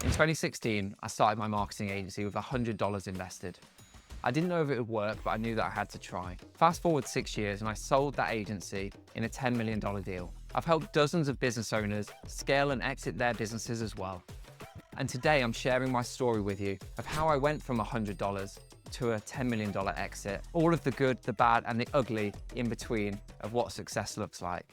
In 2016, I started my marketing agency with $100 invested. I didn't know if it would work, but I knew that I had to try. Fast forward 6 years and I sold that agency in a $10 million deal. I've helped dozens of business owners scale and exit their businesses as well. And today I'm sharing my story with you of how I went from $100 to a $10 million exit, all of the good, the bad, and the ugly in between of what success looks like.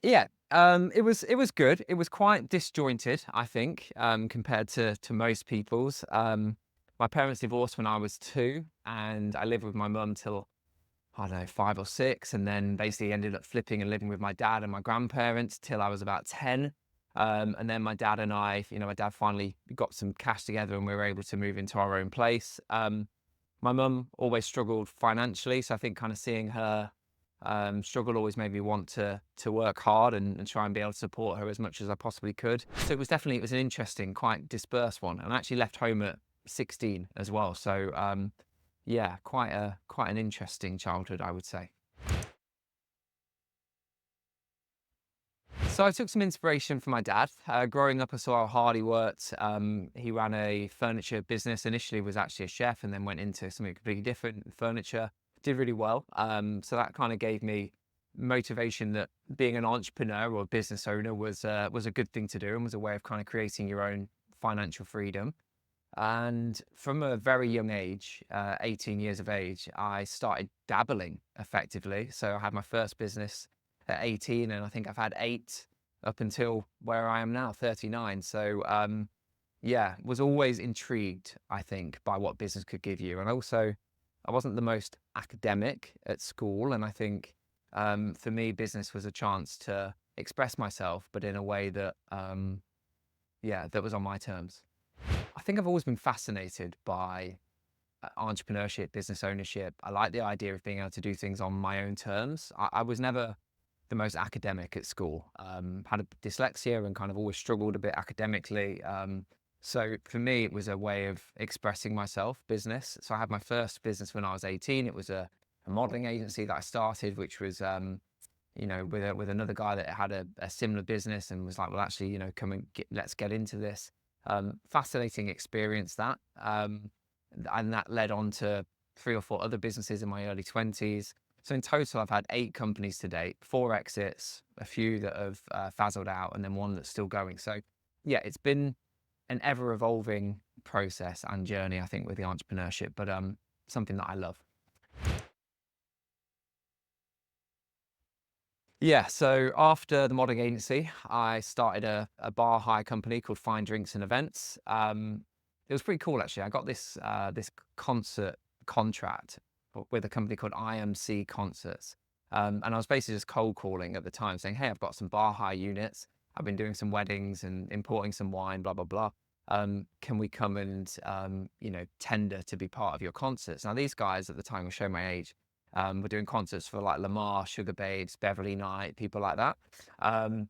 Yeah, it was good. It was quite disjointed, I think, compared to most people's. My parents divorced when I was 2, and I lived with my mum till, I don't know, 5 or 6, and then basically ended up flipping and living with my dad and my grandparents till I was about 10. And then my dad and I, my dad finally got some cash together and we were able to move into our own place. My mum always struggled financially, so I think kind of seeing her struggle always made me want to work hard and try and be able to support her as much as I possibly could. So it was an interesting, quite dispersed one, and I actually left home at 16 as well. So yeah, quite an interesting childhood, I would say. So I took some inspiration from my dad. Growing up, I saw how hard he worked. He ran a furniture business. Initially, was actually a chef, and then went into something completely different, furniture. Did really well. So that kind of gave me motivation that being an entrepreneur or a business owner was a good thing to do, and was a way of kind of creating your own financial freedom. And from a very young age, 18 years of age, I started dabbling effectively. So I had my first business at 18, and I think I've had 8 up until where I am now, 39. So yeah, was always intrigued, I think, by what business could give you. And also, I wasn't the most academic at school, and I think for me, business was a chance to express myself, but in a way that yeah, that was on my terms. I think I've always been fascinated by entrepreneurship, business ownership. I like the idea of being able to do things on my own terms. I was never the most academic at school. Had a dyslexia and kind of always struggled a bit academically. So for me, it was a way of expressing myself, business. So I had my first business when I was 18. It was a modeling agency that I started, which was, with another guy that had a similar business, and was like, well, actually, come and let's get into this. Fascinating experience that. And that led on to 3 or 4 other businesses in my early 20s. So in total, I've had 8 companies to date, 4 exits, a few that have fizzled out, and then one that's still going. So yeah, it's been an ever evolving process and journey, I think, with the entrepreneurship, but something that I love. Yeah, so after the modeling agency, I started a bar hire company called Fine Drinks and Events. It was pretty cool, actually. I got this concert contract with a company called IMC Concerts, and I was basically just cold calling at the time, saying, "Hey, I've got some bar hire units. I've been doing some weddings and importing some wine, blah blah blah. Can we come and tender to be part of your concerts?" Now, these guys at the time, will show my age, we're doing concerts for like Lamar, Sugar Babes, Beverly Knight, people like that. Um,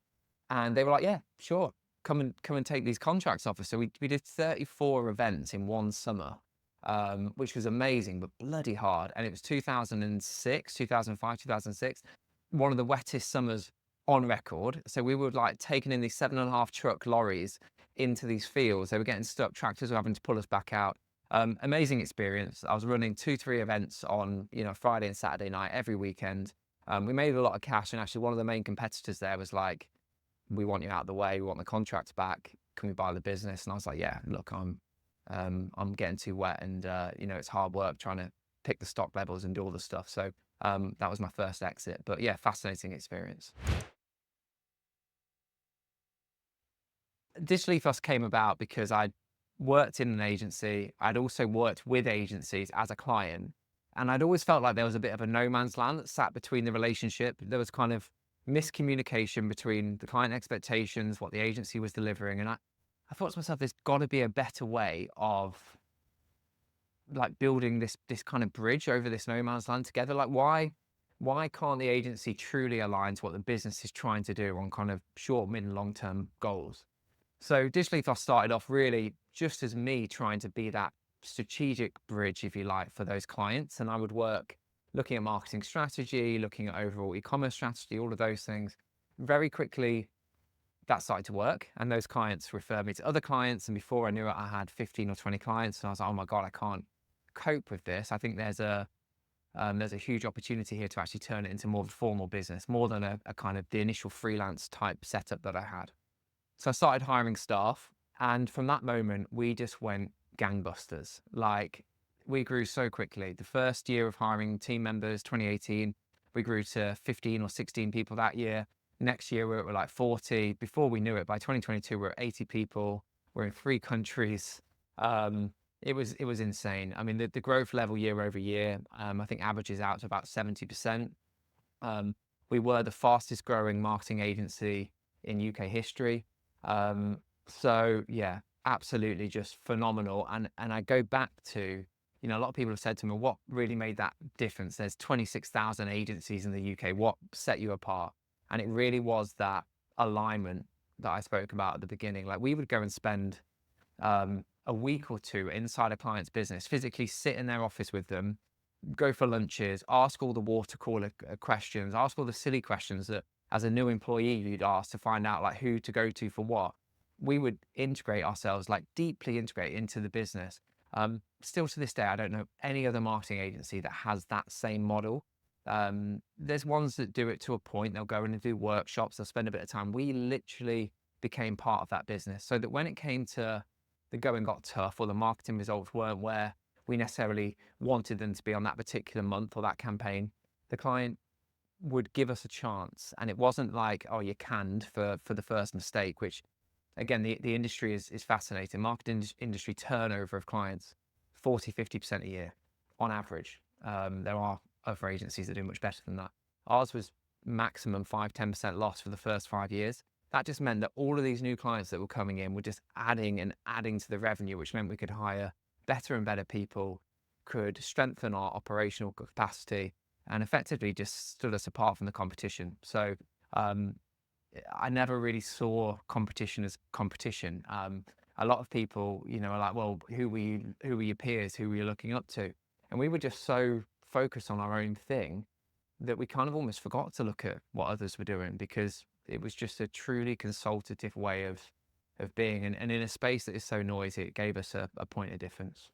and they were like, yeah, sure. Come and take these contracts off us. So we did 34 events in one summer, which was amazing, but bloody hard. And it was 2006, 2005, 2006, one of the wettest summers on record. So we were like taking in these 7.5 truck lorries into these fields. They were getting stuck. Tractors were having to pull us back out. Amazing experience. I was running 2, 3 events on, Friday and Saturday night every weekend. We made a lot of cash, and actually one of the main competitors there was like, "We want you out of the way. We want the contracts back. Can we buy the business?" And I was like, "Yeah, look, I'm getting too wet, and it's hard work trying to pick the stock levels and do all the stuff." So that was my first exit. But yeah, fascinating experience. Digital Ethos came about because I worked in an agency. I'd also worked with agencies as a client. And I'd always felt like there was a bit of a no man's land that sat between the relationship. There was kind of miscommunication between the client expectations, what the agency was delivering. And I thought to myself, there's got to be a better way of like building this kind of bridge over this no man's land together. Like why can't the agency truly align to what the business is trying to do on kind of short, mid, and long term goals? So Digital Ethos started off really just as me trying to be that strategic bridge, if you like, for those clients. And I would work looking at marketing strategy, looking at overall e-commerce strategy, all of those things. Very quickly, that started to work, and those clients referred me to other clients. And before I knew it, I had 15 or 20 clients, and I was like, oh my God, I can't cope with this. I think there's a huge opportunity here to actually turn it into more of a formal business, more than a kind of the initial freelance type setup that I had. So I started hiring staff, and from that moment, we just went gangbusters. Like, we grew so quickly. The first year of hiring team members, 2018, we grew to 15 or 16 people that year. Next year, we were like 40. Before we knew it, by 2022, we we're at 80 people. We're in 3 countries. Um, it was insane. I mean, the growth level year over year, I think averages out to about 70%. Um, we were the fastest growing marketing agency in UK history. Um, so yeah, absolutely just phenomenal. And I go back to, a lot of people have said to me, what really made that difference? There's 26,000 agencies in the UK. What set you apart? And it really was that alignment that I spoke about at the beginning. Like, we would go and spend a week or two inside a client's business, physically sit in their office with them, go for lunches, ask all the water cooler questions, ask all the silly questions that as a new employee you'd ask to find out like who to go to for what. We would integrate ourselves, like deeply integrate into the business. Still to this day, I don't know any other marketing agency that has that same model. There's ones that do it to a point. They'll go in and do workshops. They'll spend a bit of time. We literally became part of that business, so that when it came to the going got tough or the marketing results weren't where we necessarily wanted them to be on that particular month or that campaign, the client would give us a chance. And it wasn't like, oh, you're canned for the first mistake, which again, the industry is fascinating. Marketing industry turnover of clients, 40-50% a year on average. There are other agencies that do much better than that. Ours was maximum 5-10% loss for the first 5 years. That just meant that all of these new clients that were coming in were just adding and adding to the revenue, which meant we could hire better and better people, could strengthen our operational capacity, and effectively just stood us apart from the competition. So I never really saw competition as competition. A lot of people, are like, well, who were your peers? Who were you looking up to? And we were just so focused on our own thing that we kind of almost forgot to look at what others were doing, because it was just a truly consultative way of being. And in a space that is so noisy, it gave us a point of difference.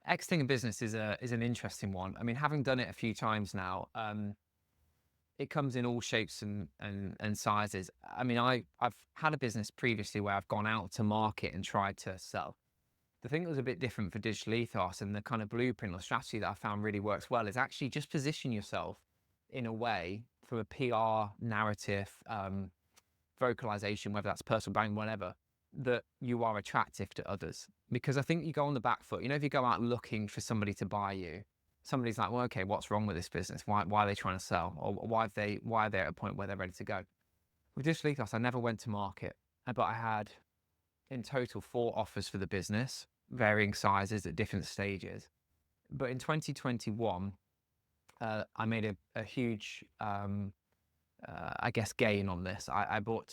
Exiting a business is an interesting one. I mean, having done it a few times now, it comes in all shapes and sizes. I mean, I've had a business previously where I've gone out to market and tried to sell. The thing that was a bit different for Digital Ethos, and the kind of blueprint or strategy that I found really works well, is actually just position yourself in a way from a PR narrative, vocalization, whether that's personal branding, whatever, that you are attractive to others. Because I think you go on the back foot. If you go out looking for somebody to buy you, somebody's like, well, okay, what's wrong with this business? Why are they trying to sell? Or why are they at a point where they're ready to go? With Digital Ethos, I never went to market, but I had in total 4 offers for the business, varying sizes at different stages. But in 2021, I made a huge, I guess, gain on this. I bought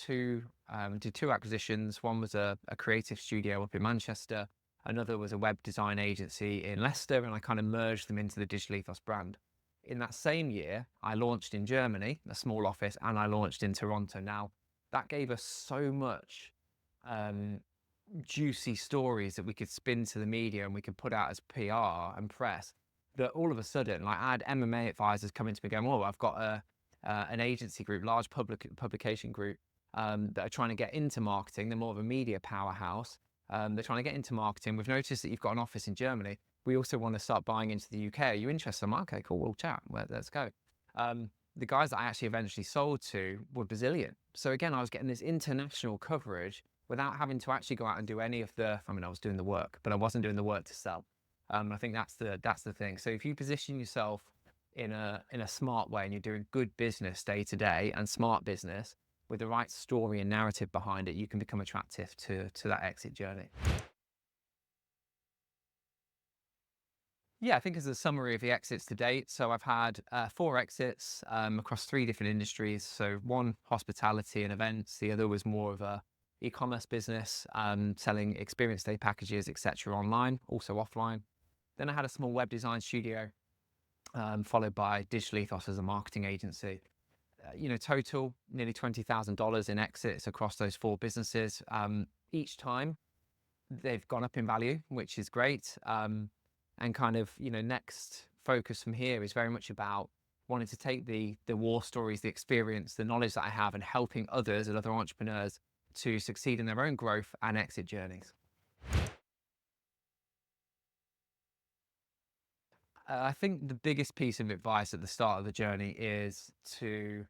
did 2 acquisitions. One was a creative studio up in Manchester. Another was a web design agency in Leicester, and I kind of merged them into the Digital Ethos brand. In that same year, I launched in Germany, a small office, and I launched in Toronto. Now, that gave us so much juicy stories that we could spin to the media and we could put out as PR and press, that all of a sudden, like, I had MMA advisors coming to me going, oh, I've got an agency group, large publication group, that are trying to get into marketing. They're more of a media powerhouse. They're trying to get into marketing. We've noticed that you've got an office in Germany. We also want to start buying into the UK. Are you interested? I'm like, okay, cool, we'll chat. Let's go. The guys that I actually eventually sold to were Brazilian. So again, I was getting this international coverage without having to actually go out and do any of I was doing the work, but I wasn't doing the work to sell. I think that's the thing. So if you position yourself in a smart way and you're doing good business day to day and smart business with the right story and narrative behind it, you can become attractive to that exit journey. Yeah, I think as a summary of the exits to date, so I've had 4 exits across 3 different industries. So one, hospitality and events. The other was more of a e-commerce business, selling experience day packages, etc., online, also offline. Then I had a small web design studio followed by Digital Ethos as a marketing agency. Total nearly $20,000 in exits across those four businesses. Each time they've gone up in value, which is great. And kind of, next focus from here is very much about wanting to take the war stories, the experience, the knowledge that I have, and helping others and other entrepreneurs to succeed in their own growth and exit journeys. I think the biggest piece of advice at the start of the journey is to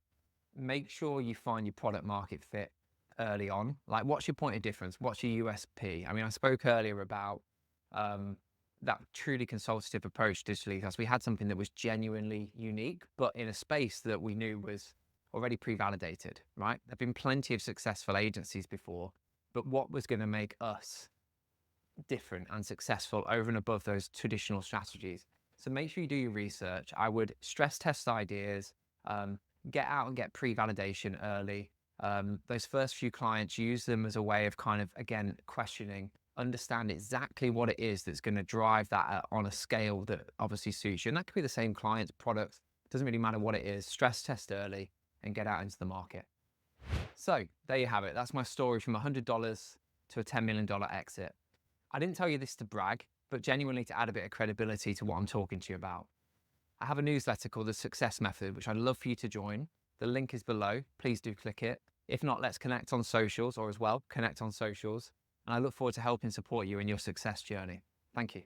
make sure you find your product market fit early on. Like, what's your point of difference? What's your USP? I mean, I spoke earlier about um, that truly consultative approach digitally, because we had something that was genuinely unique, but in a space that we knew was already pre-validated, right? There've been plenty of successful agencies before, but what was going to make us different and successful over and above those traditional strategies? So make sure you do your research. I would stress test ideas, get out and get pre-validation early. Those first few clients, use them as a way of kind of, again, questioning, understand exactly what it is that's going to drive that on a scale that obviously suits you. And that could be the same clients, products, doesn't really matter what it is. Stress test early and get out into the market. So there you have it. That's my story from $100 to a $10 million exit. I didn't tell you this to brag, but genuinely to add a bit of credibility to what I'm talking to you about. I have a newsletter called The Success Method, which I'd love for you to join. The link is below. Please do click it. If not, let's connect on socials, or as well, connect on socials. And I look forward to helping support you in your success journey. Thank you.